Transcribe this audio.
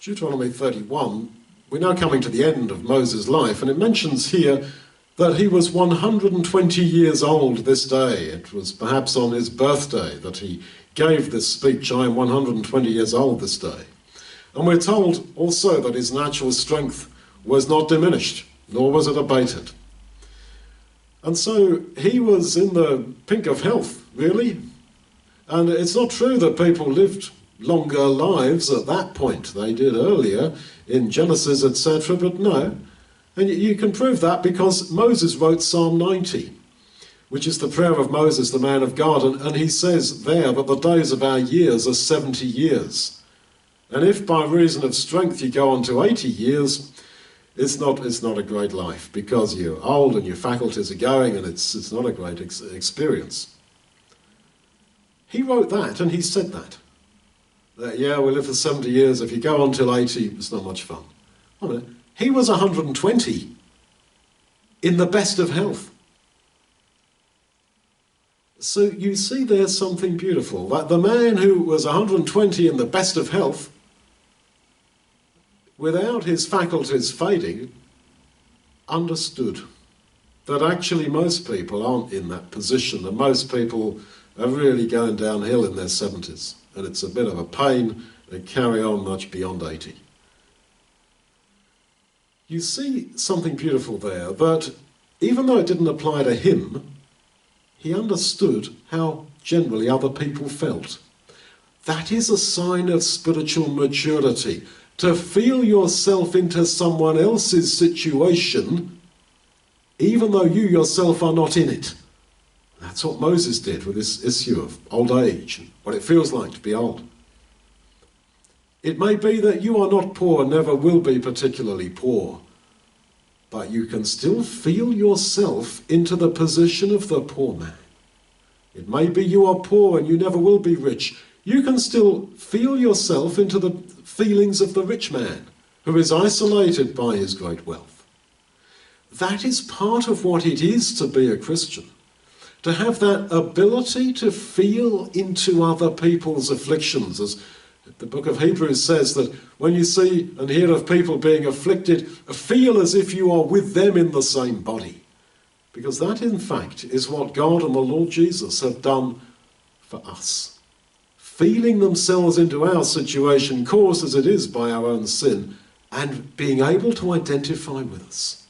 Deuteronomy 31, we're now coming to the end of Moses' life, and it mentions here that he was 120 years old this day. It was perhaps on his birthday that he gave this speech, "I am 120 years old this day." And we're told also that his natural strength was not diminished, nor was it abated. And so he was in the pink of health, really. And it's not true that people lived longer lives at that point. They did earlier in Genesis, etc., but no. And you can prove that because Moses wrote Psalm 90, which is the prayer of Moses, the man of God, and he says there that the days of our years are 70 years. And if by reason of strength you go on to 80 years, it's not a great life, because you're old and your faculties are going, and it's not a great experience. He wrote that, and he said that yeah, we live for 70 years. If you go on till 80, it's not much fun. I mean, he was 120 in the best of health. So you see there's something beautiful. That the man who was 120 in the best of health, without his faculties fading, understood that actually most people aren't in that position, and most people are really going downhill in their 70s. And it's a bit of a pain to carry on much beyond 80. You see something beautiful there, that even though it didn't apply to him, he understood how generally other people felt. That is a sign of spiritual maturity, to feel yourself into someone else's situation, even though you yourself are not in it. That's what Moses did with this issue of old age, and what it feels like to be old. It may be that you are not poor, never will be particularly poor, but you can still feel yourself into the position of the poor man. It may be you are poor and you never will be rich. You can still feel yourself into the feelings of the rich man who is isolated by his great wealth. That is part of what it is to be a Christian. To have that ability to feel into other people's afflictions. As the book of Hebrews says, that when you see and hear of people being afflicted, feel as if you are with them in the same body. Because that, in fact, is what God and the Lord Jesus have done for us. Feeling themselves into our situation, caused as it is by our own sin, and being able to identify with us.